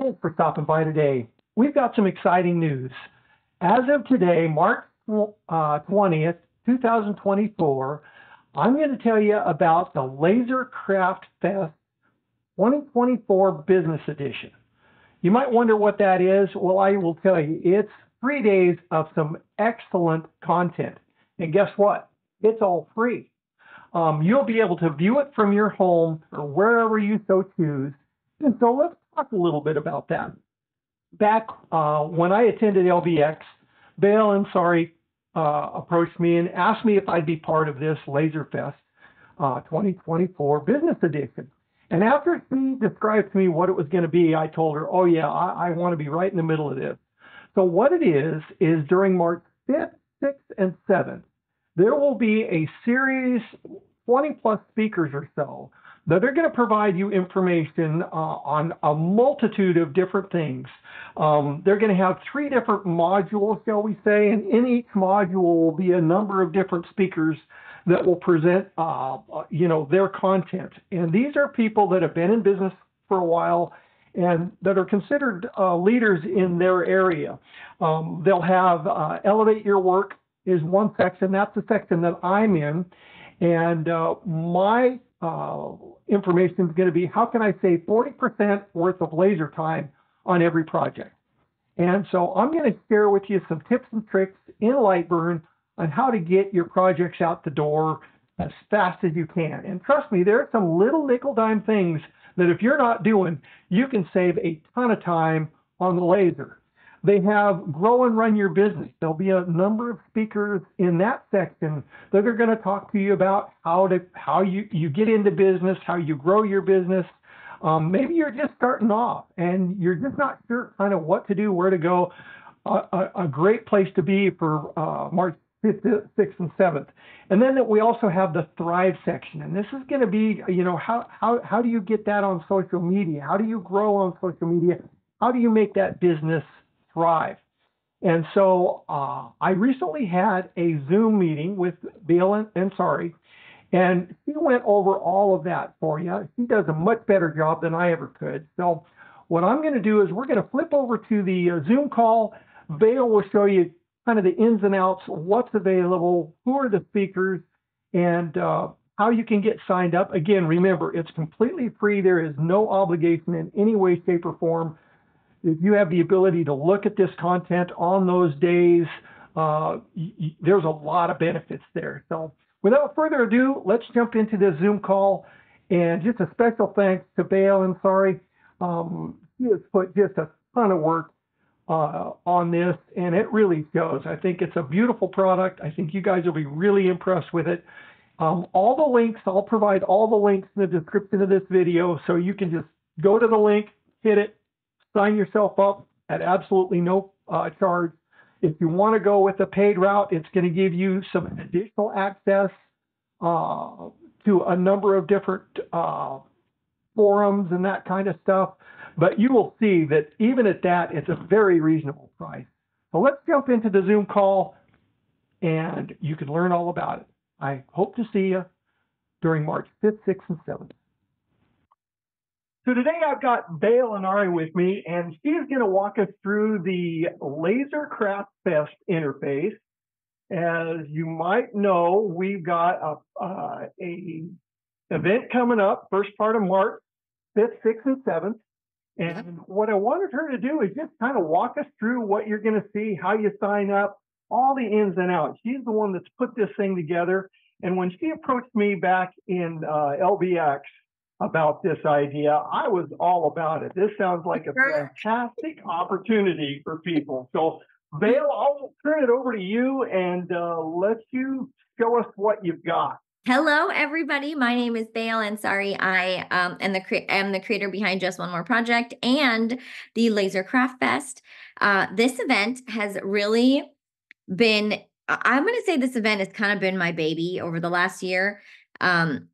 Thanks for stopping by today. We've got some exciting news. As of today, March 20th, 2024, I'm going to tell you about the Laser Craft Fest 2024 Business Edition. You might wonder what that is. Well, I will tell you, it's 3 days of some excellent content. And guess what? It's all free. You'll be able to view it from your home or wherever you so choose. And so let's talk a little bit about that. Back when I attended LBX, Bail Ansari approached me and asked me if I'd be part of this LaserFest 2024 Business Edition. And after she described to me what it was going to be, I told her, oh yeah, I want to be right in the middle of this. So what it is during March 5th, 6th, and 7th, there will be a series, 20 plus speakers or so, that are going to provide you information on a multitude of different things. They're going to have 3 different modules, shall we say, and in each module will be a number of different speakers that will present, their content. And these are people that have been in business for a while and that are considered leaders in their area. They'll have Elevate Your Work is one section. That's the section that I'm in. And my information is going to be how can I save 40% worth of laser time on every project. And so I'm going to share with you some tips and tricks in Lightburn on how to get your projects out the door as fast as you can. And trust me, there are some little nickel dime things that if you're not doing, you can save a ton of time on the laser. They have Grow and Run Your Business. There'll be a number of speakers in that section that are going to talk to you about how you get into business, how you grow your business. Maybe you're just starting off and you're just not sure kind of what to do, where to go. A great place to be for March 5th, 6th, and 7th. And then we also have the Thrive section. And this is going to be, how do you get that on social media? How do you grow on social media? How do you make that business thrive? And so I recently had a Zoom meeting with Bail Ansari, and she went over all of that for you. She does a much better job than I ever could. So what I'm going to do is we're going to flip over to the Zoom call. Bail will show you kind of the ins and outs, what's available, who are the speakers, and how you can get signed up. Again, remember, it's completely free. There is no obligation in any way, shape, or form. If you have the ability to look at this content on those days, there's a lot of benefits there. So without further ado, let's jump into the Zoom call. And just a special thanks to Bail Ansari. He has put just a ton of work on this, and it really shows. I think it's a beautiful product. I think you guys will be really impressed with it. All the links, I'll provide all the links in the description of this video, so you can just go to the link, hit it, sign yourself up at absolutely no charge. If you want to go with the paid route, it's going to give you some additional access to a number of different forums and that kind of stuff. But you will see that even at that, it's a very reasonable price. So let's jump into the Zoom call, and you can learn all about it. I hope to see you during March 5th, 6th, and 7th. So today I've got Bail Ansari with me, and she's going to walk us through the Laser Craft Fest interface. As you might know, we've got a event coming up, first part of March, 5th, 6th, and 7th. And what I wanted her to do is just kind of walk us through what you're going to see, how you sign up, all the ins and outs. She's the one that's put this thing together. And when she approached me back in LBX about this idea, I was all about it. This sounds like a fantastic opportunity for people. So, Bail, I'll turn it over to you and let you show us what you've got. Hello, everybody. My name is Bail Ansari. I am the creator behind Just One More Project and the Laser Craft Fest. This event has really been, I'm going to say this event has kind of been my baby over the last year.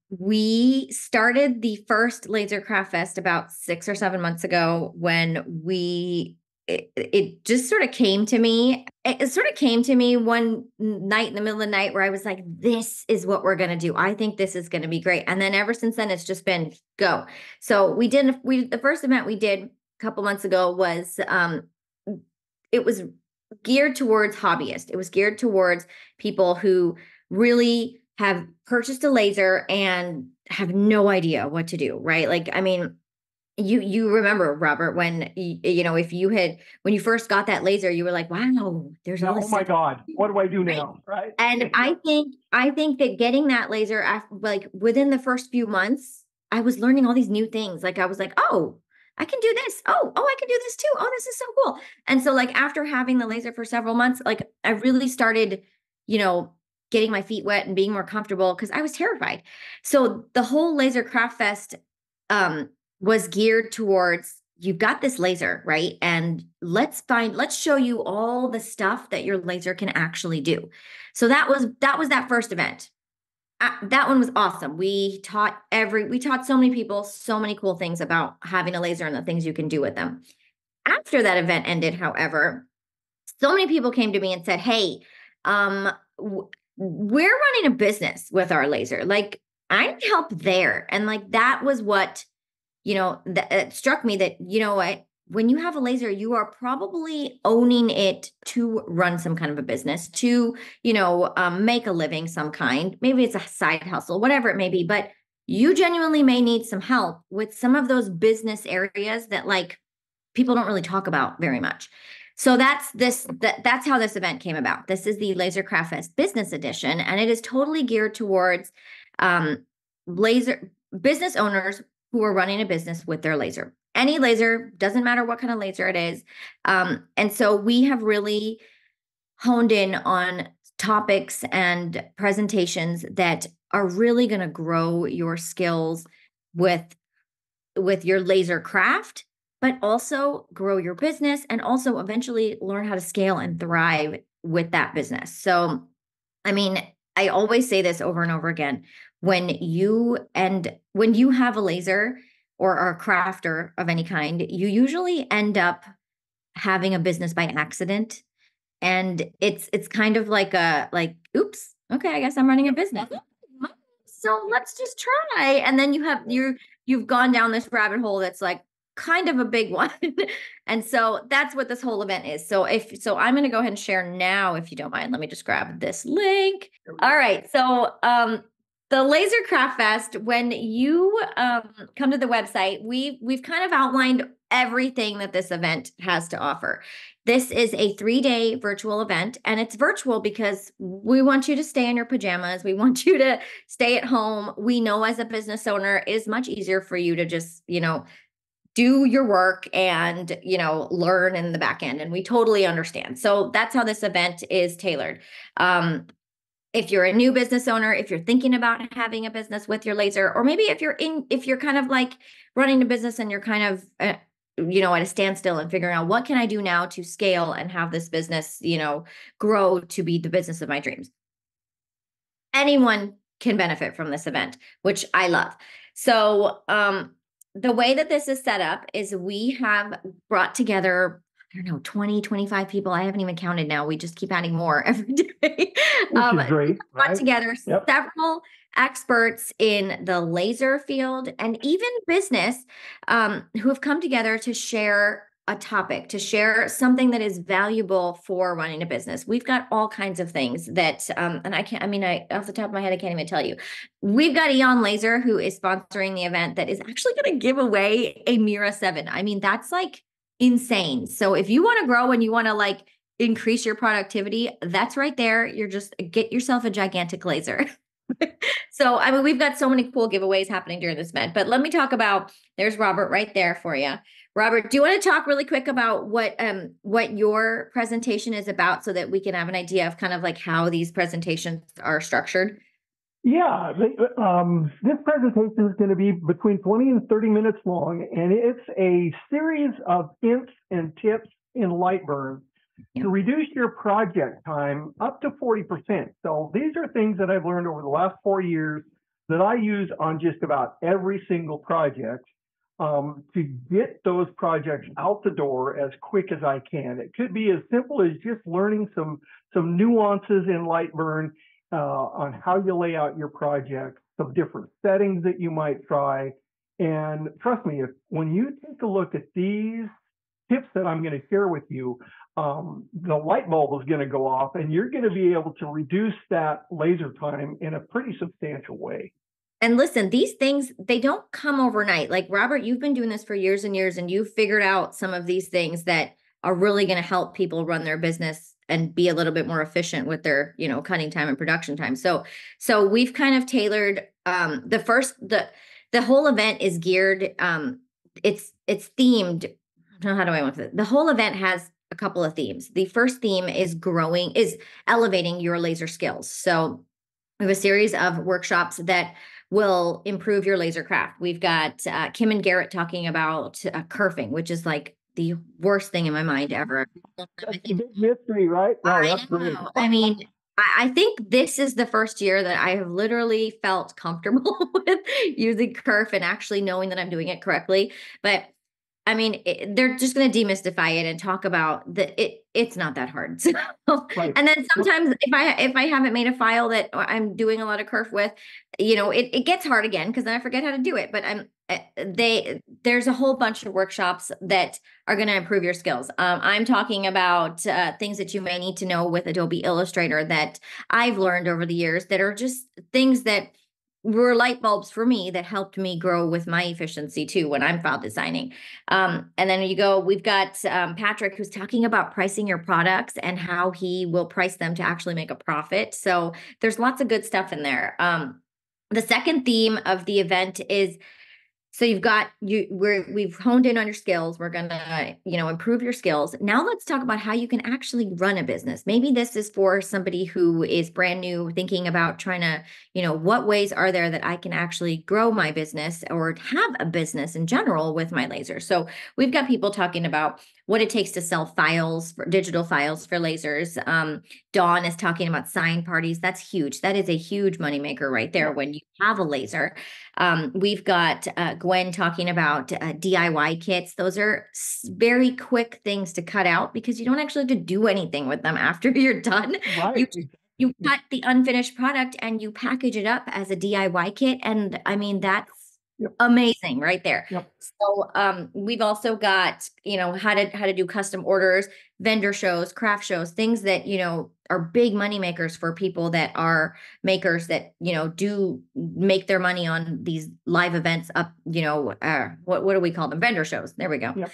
We started the first Laser Craft Fest about 6 or 7 months ago when it just sort of came to me. It sort of came to me one night in the middle of the night where I was like, this is what we're going to do. I think this is going to be great. And then ever since then, it's just been go. So the first event we did couple months ago was it was geared towards hobbyists. It was geared towards people who really have purchased a laser and have no idea what to do, right? Like, I mean, you remember, Robert, when if you had when you first got that laser, you were like, wow, there's all Now, this oh my stuff, God, what do I do right? now? Right? And I think that getting that laser like within the first few months, I was learning all these new things. Like I was like, oh, I can do this. Oh, I can do this too. Oh, this is so cool. And so like after having the laser for several months, like I really started, you know, getting my feet wet and being more comfortable because I was terrified. So the whole Laser Craft Fest um was geared towards you've got this laser, right? And let's show you all the stuff that your laser can actually do. So that was that first event. That one was awesome. We taught so many people so many cool things about having a laser and the things you can do with them. After that event ended, however, so many people came to me and said, "Hey, we're running a business with our laser. Like, I need help there." And like that was what that it struck me that what, when you have a laser, you are probably owning it to run some kind of a business, to make a living some kind. Maybe it's a side hustle, whatever it may be, but you genuinely may need some help with some of those business areas that like people don't really talk about very much. So that's how this event came about. This is the Laser Craft Fest Business Edition, and it is totally geared towards laser business owners who are running a business with their laser. Any laser, doesn't matter what kind of laser it is. And so we have really honed in on topics and presentations that are really going to grow your skills with your laser craft, but also grow your business and also eventually learn how to scale and thrive with that business. So, I mean, I always say this over and over again. When you have a laser or are a crafter of any kind, you usually end up having a business by accident. And it's kind of like oops, okay, I guess I'm running a business. So let's just try. And then you've gone down this rabbit hole that's like kind of a big one. And so that's what this whole event is. So I'm going to go ahead and share now, if you don't mind. Let me just grab this link. All right. So the Laser Craft Fest, when you come to the website, we've kind of outlined everything that this event has to offer. This is a 3-day virtual event, and it's virtual because we want you to stay in your pajamas. We want you to stay at home. We know as a business owner, it is much easier for you to just, do your work and, learn in the back end. And we totally understand. So that's how this event is tailored. If you're a new business owner, if you're thinking about having a business with your laser, or maybe if you're kind of like running a business and you're kind of, at a standstill and figuring out what can I do now to scale and have this business, grow to be the business of my dreams. Anyone can benefit from this event, which I love. So, the way that this is set up is we have brought together, I don't know, 20, 25 people. I haven't even counted now. We just keep adding more every day. Which is great, brought right? together Yep. several experts in the laser field and even business who have come together to share a topic, to share something that is valuable for running a business. We've got all kinds of things that, and off the top of my head, I can't even tell you. We've got Eon Laser, who is sponsoring the event, that is actually going to give away a Mira 7. I mean, that's like insane. So if you want to grow and you want to like increase your productivity, that's right there. You're just get yourself a gigantic laser. So, I mean, we've got so many cool giveaways happening during this event, but let me talk about, there's Robert right there for you. Robert, do you want to talk really quick about what your presentation is about so that we can have an idea of kind of like how these presentations are structured? Yeah, this presentation is going to be between 20 and 30 minutes long, and it's a series of hints and tips in Lightburn to reduce your project time up to 40%. So these are things that I've learned over the last 4 years that I use on just about every single project to get those projects out the door as quick as I can. It could be as simple as just learning some nuances in Lightburn on how you lay out your project, some different settings that you might try, And trust me, when you take a look at these tips that I'm going to share with you, the light bulb is going to go off and you're going to be able to reduce that laser time in a pretty substantial way. And listen, these things, they don't come overnight. Like Robert, you've been doing this for years and years, and you've figured out some of these things that are really going to help people run their business and be a little bit more efficient with their, cutting time and production time. So we've kind of tailored the whole event is geared, it's themed. How do I want to? The whole event has a couple of themes. The first theme is elevating your laser skills. So we have a series of workshops that will improve your laser craft. We've got Kim and Garrett talking about kerfing, which is like the worst thing in my mind ever. That's a big mystery, right? No, that's great. I mean, I think this is the first year that I have literally felt comfortable with using kerf and actually knowing that I'm doing it correctly. But I mean, they're just going to demystify it and talk about it's not that hard. So, Right. And then sometimes if I haven't made a file that I'm doing a lot of kerf with, it gets hard again because then I forget how to do it. But there's a whole bunch of workshops that are going to improve your skills. I'm talking about things that you may need to know with Adobe Illustrator that I've learned over the years that are just things that were light bulbs for me that helped me grow with my efficiency too when I'm file designing. And then we've got Patrick who's talking about pricing your products and how he will price them to actually make a profit. So there's lots of good stuff in there. The second theme of the event is, so we've honed in on your skills. We're going to, improve your skills. Now let's talk about how you can actually run a business. Maybe this is for somebody who is brand new thinking about trying to, what ways are there that I can actually grow my business or have a business in general with my laser. So we've got people talking about what it takes to sell digital files for lasers. Dawn is talking about sign parties. That's huge. That is a huge moneymaker right there when you have a laser. We've got Gwen talking about DIY kits. Those are very quick things to cut out because you don't actually have to do anything with them after you're done. Right. You cut the unfinished product and you package it up as a DIY kit. And I mean, that's amazing right there. Yep. So we've also got, how to do custom orders, vendor shows, craft shows, things that, are big money makers for people that are makers that, do make their money on these live events up, what do we call them? Vendor shows. There we go. Yep.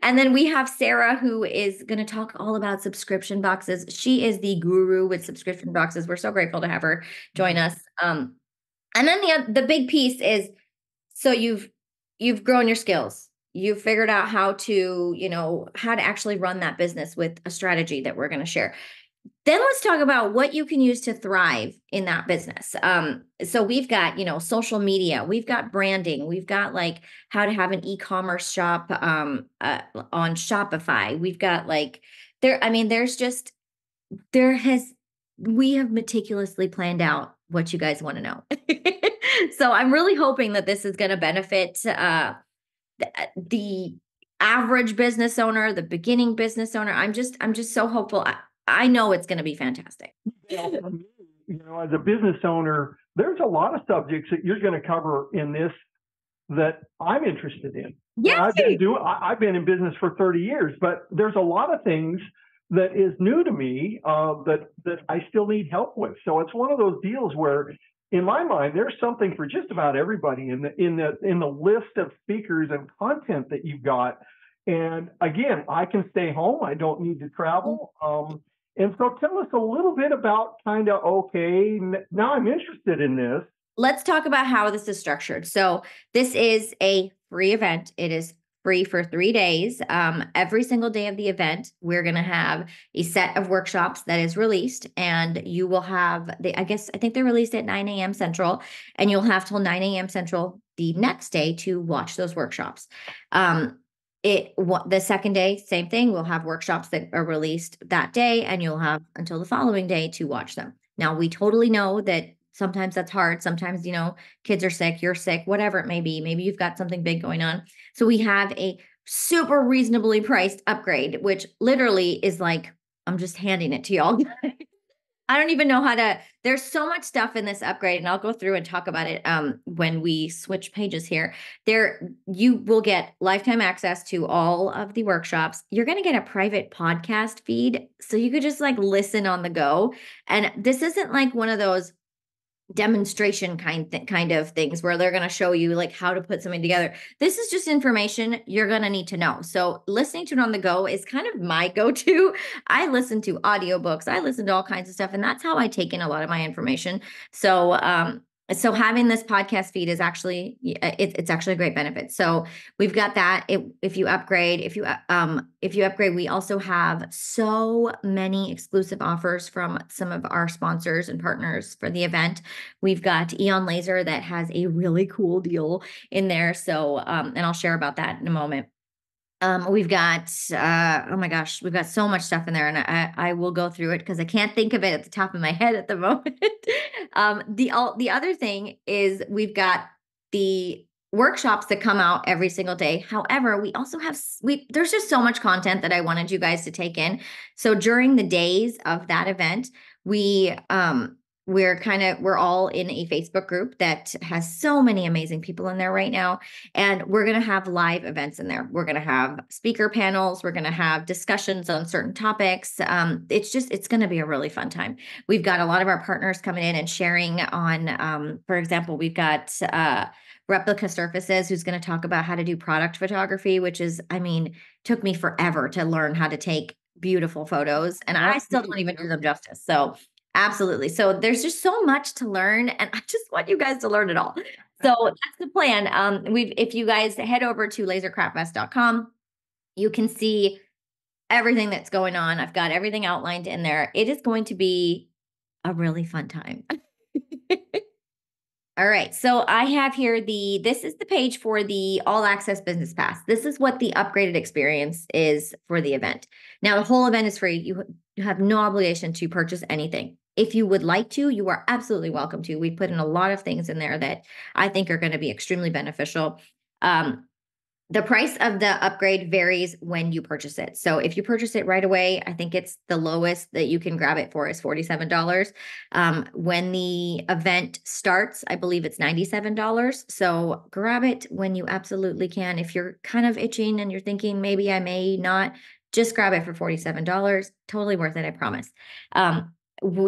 And then we have Sarah, who is going to talk all about subscription boxes. She is the guru with subscription boxes. We're so grateful to have her join us. And then the big piece is, so you've grown your skills. You've figured out how to actually run that business with a strategy that we're going to share. Then let's talk about what you can use to thrive in that business. So we've got, social media, we've got branding, we've got like how to have an e-commerce shop on Shopify. We've got we have meticulously planned out what you guys want to know. So I'm really hoping that this is going to benefit the average business owner, the beginning business owner. I'm just so hopeful. I know it's going to be fantastic. As a business owner, there's a lot of subjects that you're going to cover in this that I'm interested in. Yeah, I've been in business for 30 years, but there's a lot of things that is new to me that I still need help with. So it's one of those deals where, in my mind, there's something for just about everybody in the list of speakers and content that you've got. And again, I can stay home. I don't need to travel. And so tell us a little bit about okay, now I'm interested in this. Let's talk about how this is structured. So this is a free event. It is free for 3 days. Every single day of the event, we're going to have a set of workshops that is released, and you will have I think they're released at 9 a.m. Central, and you'll have till 9 a.m. Central the next day to watch those workshops. The second day, same thing. We'll have workshops that are released that day, and you'll have until the following day to watch them. Now, we totally know that sometimes that's hard. Sometimes, kids are sick, you're sick, whatever it may be. Maybe you've got something big going on. So we have a super reasonably priced upgrade, which literally is like, I'm just handing it to y'all. I don't even know how to, there's so much stuff in this upgrade, and I'll go through and talk about it when we switch pages here. There, you will get lifetime access to all of the workshops. You're going to get a private podcast feed, so you could just like listen on the go. And this isn't like one of those demonstration kind of things where they're going to show you like how to put something together. This is just information you're going to need to know. So listening to it on the go is kind of my go-to. I listen to audiobooks, I listen to all kinds of stuff, and that's how I take in a lot of my information. So having this podcast feed is actually it's actually a great benefit. So we've got that. If you upgrade, we also have so many exclusive offers from some of our sponsors and partners for the event. We've got Eon Laser that has a really cool deal in there. So and I'll share about that in a moment. We've got, oh my gosh, we've got so much stuff in there, and I will go through it because I can't think of it at the top of my head at the moment. The other thing is we've got the workshops that come out every single day. However, we also have, there's just so much content that I wanted you guys to take in. So during the days of that event, we're all in a Facebook group that has so many amazing people in there right now. And we're going to have live events in there. We're going to have speaker panels. We're going to have discussions on certain topics. It's going to be a really fun time. We've got a lot of our partners coming in and sharing on, for example, we've got, Replica Surfaces, who's going to talk about how to do product photography, which is, took me forever to learn how to take beautiful photos, and I still don't even do them justice. So absolutely. So there's just so much to learn, and I just want you guys to learn it all. So that's the plan. If you guys head over to lasercraftfest.com, you can see everything that's going on. I've got everything outlined in there. It is going to be a really fun time. All right, so I have here this is the page for the All Access Business Pass. This is what the upgraded experience is for the event. Now, the whole event is free. You have no obligation to purchase anything. If you would like to, you are absolutely welcome to. We put in a lot of things in there that I think are going to be extremely beneficial. The price of the upgrade varies when you purchase it. So if you purchase it right away, I think it's the lowest that you can grab it for is $47. When the event starts, I believe it's $97. So grab it when you absolutely can. If you're kind of itching and you're thinking maybe I may not, just grab it for $47. Totally worth it, I promise.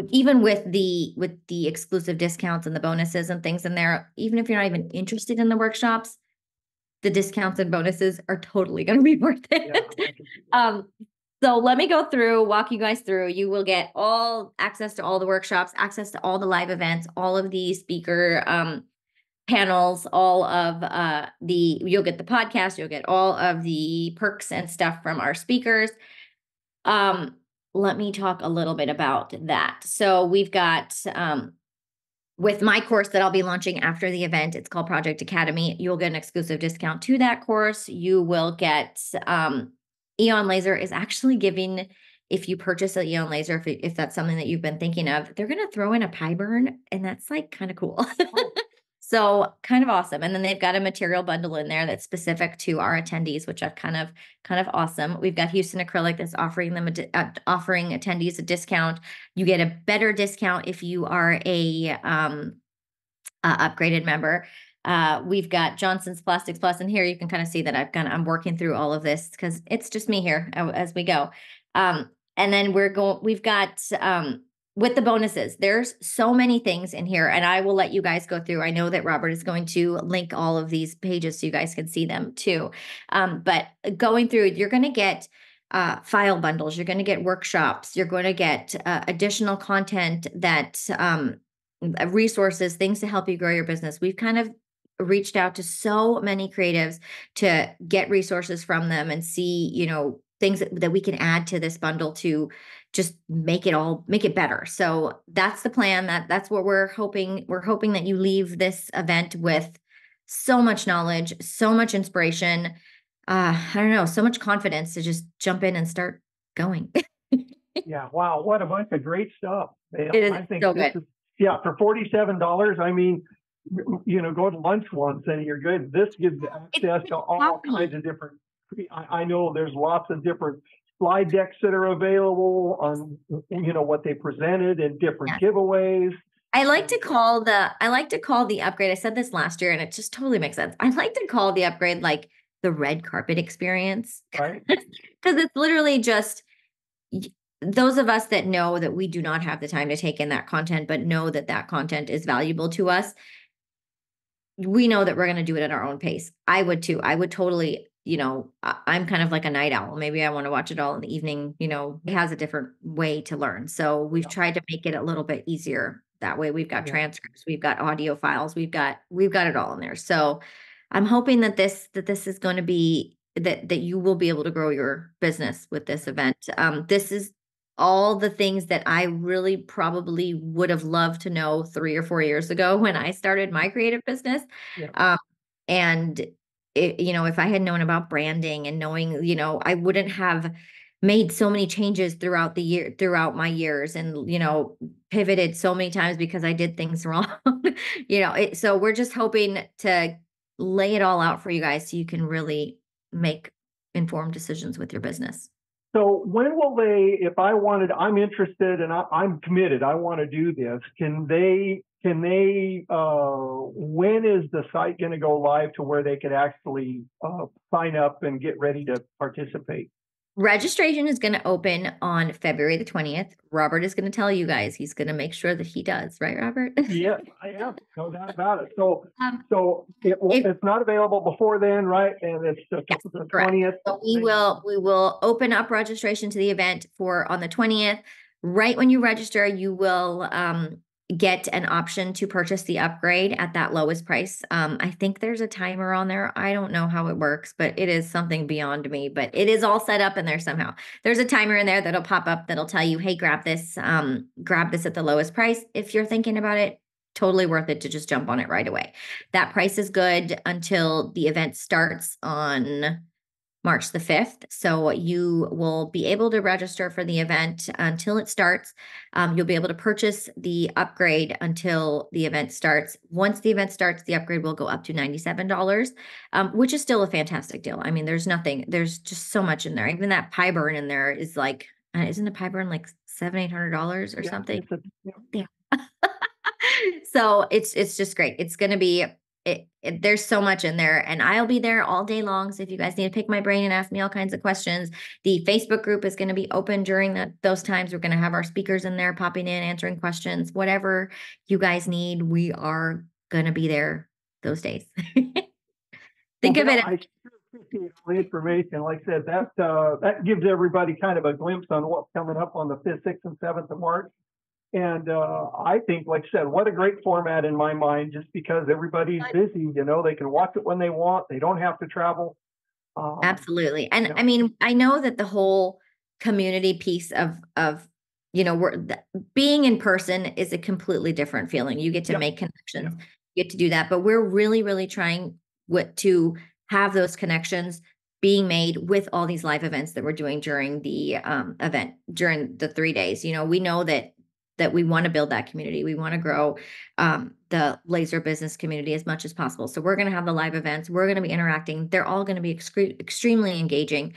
Even with the exclusive discounts and the bonuses and things in there, even if you're not even interested in the workshops, the discounts and bonuses are totally going to be worth it. Yeah. So let me go through, walk you guys through. You will get all access to all the workshops, access to all the live events, all of the speaker panels, you'll get the podcast, you'll get all of the perks and stuff from our speakers. Let me talk a little bit about that. So we've got, with my course that I'll be launching after the event, it's called Project Academy. You'll get an exclusive discount to that course. You will get, Eon Laser is actually giving, if you purchase an Eon Laser, if that's something that you've been thinking of, they're going to throw in a pie burn, and that's like kind of cool. So kind of awesome. And then they've got a material bundle in there that's specific to our attendees, which are kind of awesome. We've got Houston Acrylic that's offering offering attendees a discount. You get a better discount if you are a upgraded member. We've got Johnson's Plastics Plus, and here you can kind of see that I'm working through all of this because it's just me here as we go. And then we've got with the bonuses, there's so many things in here, and I will let you guys go through. I know that Robert is going to link all of these pages so you guys can see them too. But going through, you're going to get file bundles, you're going to get workshops, you're going to get additional content that resources, things to help you grow your business. We've kind of reached out to so many creatives to get resources from them and see, things that we can add to this bundle to just make it better. So that's the plan. That's what we're hoping. We're hoping that you leave this event with so much knowledge, so much inspiration. I don't know, so much confidence to just jump in and start going. Yeah. Wow. What a bunch of great stuff. It is so good. For $47, go to lunch once and you're good. This gives access to all kinds of different, I know there's lots of different slide decks that are available on, what they presented and different Yeah. giveaways. I like to call the upgrade. I said this last year and it just totally makes sense. I like to call the upgrade like the red carpet experience. Right. Because it's literally just those of us that know that we do not have the time to take in that content, but know that that content is valuable to us. We know that we're going to do it at our own pace. I would too. I would totally, I'm kind of like a night owl. Maybe I want to watch it all in the evening. It has a different way to learn. So we've tried to make it a little bit easier. That way we've got transcripts, we've got audio files, we've got it all in there. So I'm hoping that this is going to be that you will be able to grow your business with this event. This is all the things that I really probably would have loved to know 3 or 4 years ago when I started my creative business. Yeah. And if I had known about branding and knowing, I wouldn't have made so many changes throughout my years and, pivoted so many times because I did things wrong. So we're just hoping to lay it all out for you guys so you can really make informed decisions with your business. So when will they, if I'm interested and I'm committed, I want to do this, when is the site going to go live to where they could actually sign up and get ready to participate? Registration is going to open on February the 20th. Robert is going to tell you guys. He's going to make sure that he does, right, Robert? Yes, I am. No doubt about it. So it's not available before then, right? And it's the 20th. So we will open up registration to the event on the 20th. Right when you register, you will get an option to purchase the upgrade at that lowest price. I think there's a timer on there. I don't know how it works, but it is something beyond me, but it is all set up in there somehow. There's a timer in there that'll pop up that'll tell you, hey, grab this at the lowest price. If you're thinking about it, totally worth it to just jump on it right away. That price is good until the event starts on March the 5th. So you will be able to register for the event until it starts. You'll be able to purchase the upgrade until the event starts. Once the event starts, the upgrade will go up to $97, which is still a fantastic deal. I mean, there's just so much in there. Even that pie burn in there is like, isn't a pie burn like $700-800 or something? Yeah. So it's just great. It's going to be, there's so much in there, and I'll be there all day long. So if you guys need to pick my brain and ask me all kinds of questions, the Facebook group is going to be open during those times. We're going to have our speakers in there popping in, answering questions, whatever you guys need. We are going to be there those days. Think of it. I appreciate all the information. Like I said, that gives everybody kind of a glimpse on what's coming up on the 5th, 6th, and 7th of March. And I think, like I said, what a great format in my mind, just because everybody's busy, they can watch it when they want. They don't have to travel. Absolutely. And I mean, I know that the whole community piece of being in person is a completely different feeling. You get to make connections, you get to do that. But we're really, really trying to have those connections being made with all these live events that we're doing during the event, during the 3 days. We know that we want to build that community. We want to grow the laser business community as much as possible. So we're going to have the live events. We're going to be interacting. They're all going to be extremely engaging.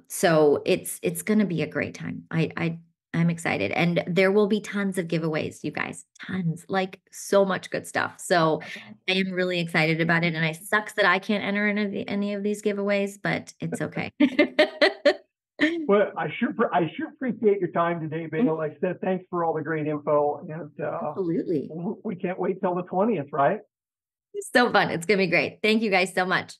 So it's going to be a great time. I'm excited. And there will be tons of giveaways, you guys, tons, like so much good stuff. So I am really excited about it. And it sucks that I can't enter any of these giveaways, but it's okay. Well, I sure appreciate your time today, Bail. Like I said, thanks for all the great info. And absolutely, we can't wait till the 20th, right? It's so fun. It's going to be great. Thank you guys so much.